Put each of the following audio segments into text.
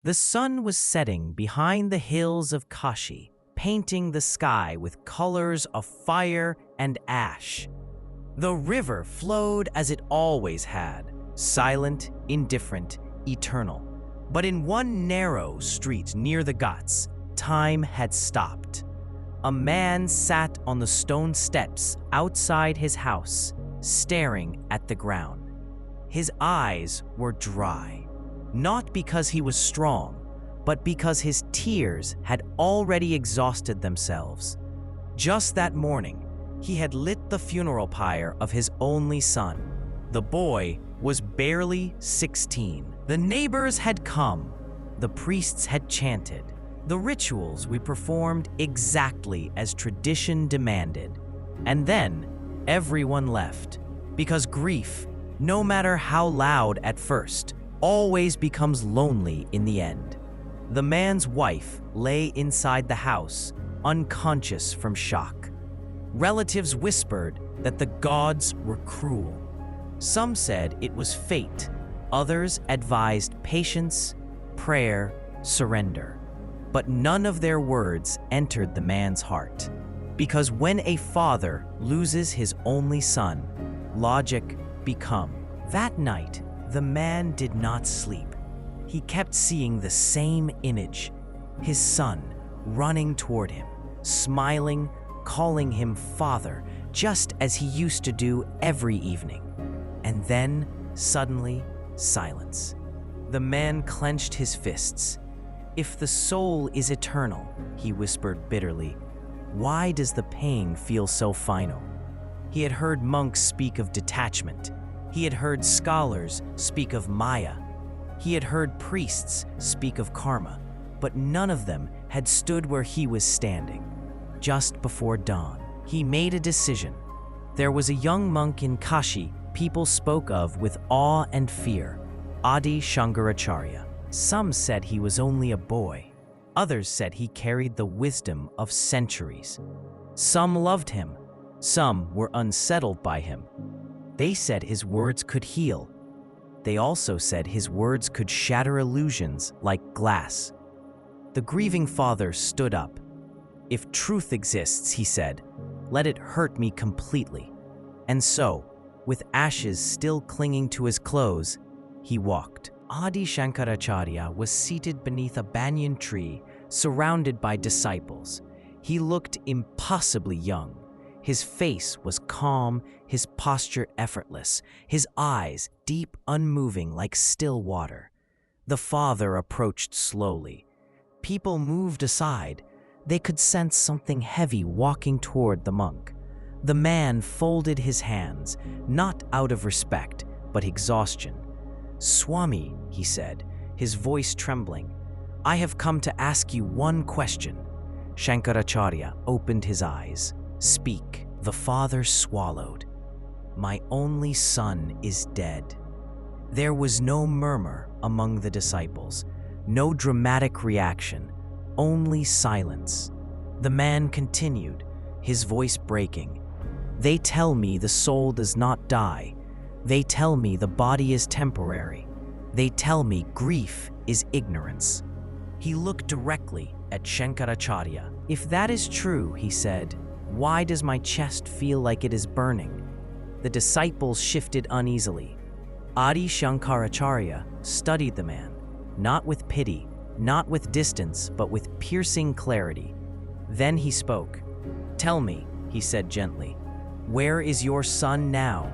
The sun was setting behind the hills of Kashi, painting the sky with colors of fire and ash. The river flowed as it always had, silent, indifferent, eternal. But in one narrow street near the Ghats, time had stopped. A man sat on the stone steps outside his house, staring at the ground. His eyes were dry, not because he was strong, but because his tears had already exhausted themselves. Just that morning, he had lit the funeral pyre of his only son. The boy was barely 16. The neighbors had come. The priests had chanted. The rituals we performed exactly as tradition demanded. And then everyone left, because grief, no matter how loud at first, always becomes lonely in the end. The man's wife lay inside the house, unconscious from shock. Relatives whispered that the gods were cruel. Some said it was fate. Others advised patience, prayer, surrender. But none of their words entered the man's heart. Because when a father loses his only son, logic becomes. That night, the man did not sleep. He kept seeing the same image, his son running toward him, smiling, calling him father, just as he used to do every evening. And then, suddenly, silence. The man clenched his fists. "If the soul is eternal," he whispered bitterly, "why does the pain feel so final?" He had heard monks speak of detachment. He had heard scholars speak of Maya. He had heard priests speak of karma, but none of them had stood where he was standing. Just before dawn, he made a decision. There was a young monk in Kashi people spoke of with awe and fear, Adi Shankaracharya. Some said he was only a boy. Others said he carried the wisdom of centuries. Some loved him. Some were unsettled by him. They said his words could heal. They also said his words could shatter illusions like glass. The grieving father stood up. "If truth exists," he said, "let it hurt me completely." And so, with ashes still clinging to his clothes, he walked. Adi Shankaracharya was seated beneath a banyan tree, surrounded by disciples. He looked impossibly young. His face was calm, his posture effortless, his eyes deep, unmoving like still water. The father approached slowly. People moved aside. They could sense something heavy walking toward the monk. The man folded his hands, not out of respect, but exhaustion. "Swami," he said, his voice trembling, "I have come to ask you one question." Shankaracharya opened his eyes. "Speak." The father swallowed. "My only son is dead." There was no murmur among the disciples, no dramatic reaction, only silence. The man continued, his voice breaking. "They tell me the soul does not die. They tell me the body is temporary. They tell me grief is ignorance." He looked directly at Shankaracharya. "If that is true," he said, "why does my chest feel like it is burning?" The disciples shifted uneasily. Adi Shankaracharya studied the man, not with pity, not with distance, but with piercing clarity. Then he spoke. "Tell me," he said gently, "where is your son now?"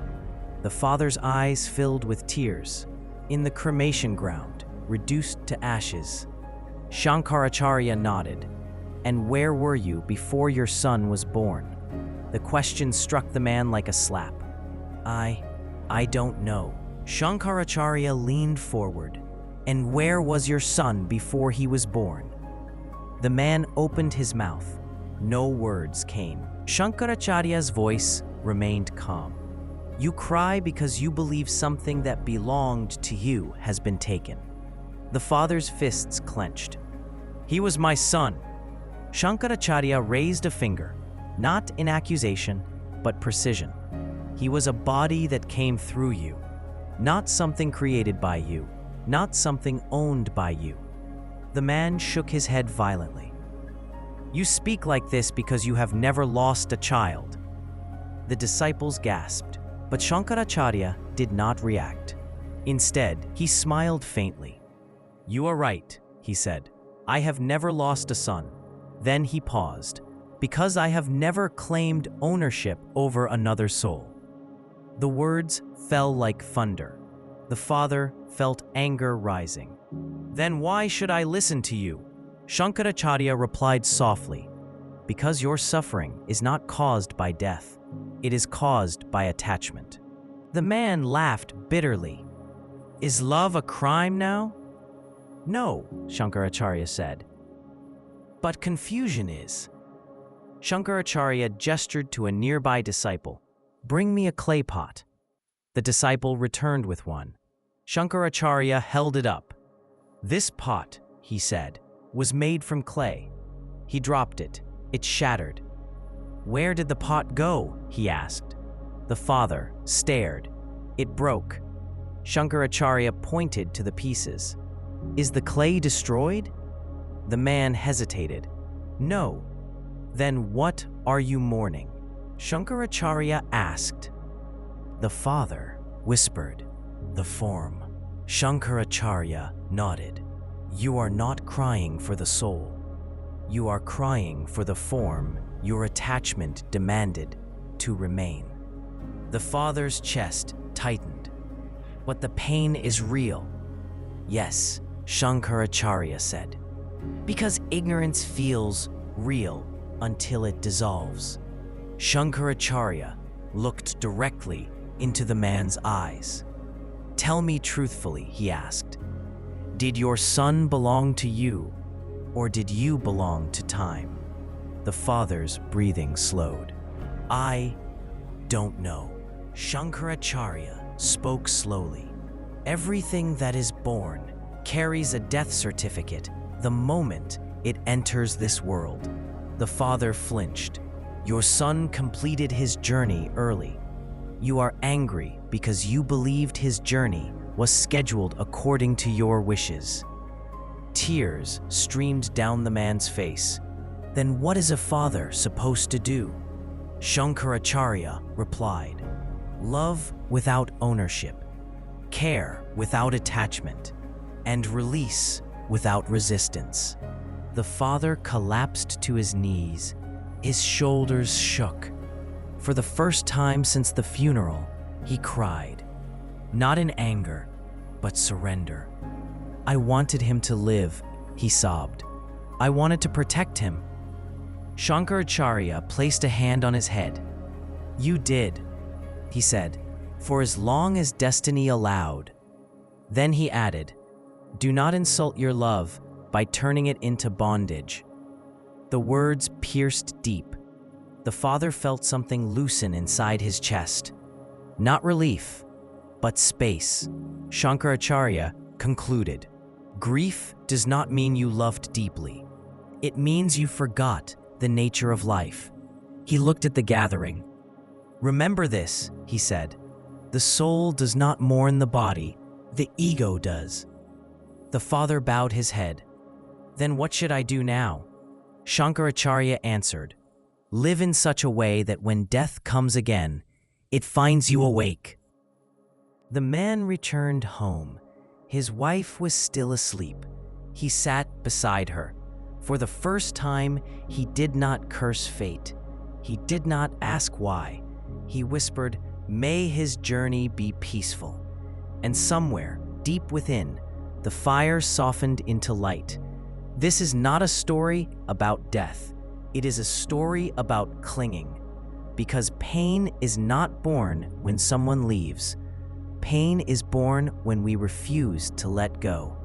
The father's eyes filled with tears. "In the cremation ground, reduced to ashes." Shankaracharya nodded. "And where were you before your son was born?" The question struck the man like a slap. I don't know." Shankaracharya leaned forward. "And where was your son before he was born?" The man opened his mouth. No words came. Shankaracharya's voice remained calm. "You cry because you believe something that belonged to you has been taken." The father's fists clenched. "He was my son." Shankaracharya raised a finger, not in accusation, but precision. "He was a body that came through you, not something created by you, not something owned by you. The man shook his head violently. You speak like this because you have never lost a child. The disciples gasped, but Shankaracharya did not react. Instead, he smiled faintly. You are right, he said. I have never lost a son. Then he paused, because I have never claimed ownership over another soul. The words fell like thunder. The father felt anger rising. Then why should I listen to you? Shankaracharya replied softly, because your suffering is not caused by death. It is caused by attachment. The man laughed bitterly. Is love a crime now? No, Shankaracharya said. But confusion is. Shankaracharya gestured to a nearby disciple. Bring me a clay pot. The disciple returned with one. Shankaracharya held it up. This pot, he said, was made from clay. He dropped it. It shattered. Where did the pot go? He asked. The father stared. It broke. Shankaracharya pointed to the pieces. Is the clay destroyed? The man hesitated. No. Then what are you mourning? Shankaracharya asked. The father whispered. The form. Shankaracharya nodded. You are not crying for the soul. You are crying for the form your attachment demanded to remain. The father's chest tightened. But the pain is real. Yes, Shankaracharya said. Because ignorance feels real until it dissolves. Shankaracharya looked directly into the man's eyes. Tell me truthfully, he asked. Did your son belong to you, or did you belong to time? The father's breathing slowed. I don't know. Shankaracharya spoke slowly. Everything that is born carries a death certificate the moment it enters this world. The father flinched. Your son completed his journey early. You are angry because you believed his journey was scheduled according to your wishes. Tears streamed down the man's face. Then what is a father supposed to do? Shankaracharya replied. Love without ownership, care without attachment, and release without resistance. The father collapsed to his knees. His shoulders shook. For the first time since the funeral, he cried. Not in anger, but surrender. I wanted him to live, he sobbed. I wanted to protect him. Shankaracharya placed a hand on his head. You did, he said, for as long as destiny allowed. Then he added, do not insult your love by turning it into bondage. The words pierced deep. The father felt something loosen inside his chest. Not relief, but space. Shankaracharya concluded. Grief does not mean you loved deeply. It means you forgot the nature of life. He looked at the gathering. Remember this, he said. The soul does not mourn the body, the ego does. The father bowed his head. Then what should I do now? Shankaracharya answered. Live in such a way that when death comes again, it finds you awake. The man returned home. His wife was still asleep. He sat beside her. For the first time, he did not curse fate. He did not ask why. He whispered, may his journey be peaceful. And somewhere, deep within, the fire softened into light. This is not a story about death. It is a story about clinging. Because pain is not born when someone leaves. Pain is born when we refuse to let go.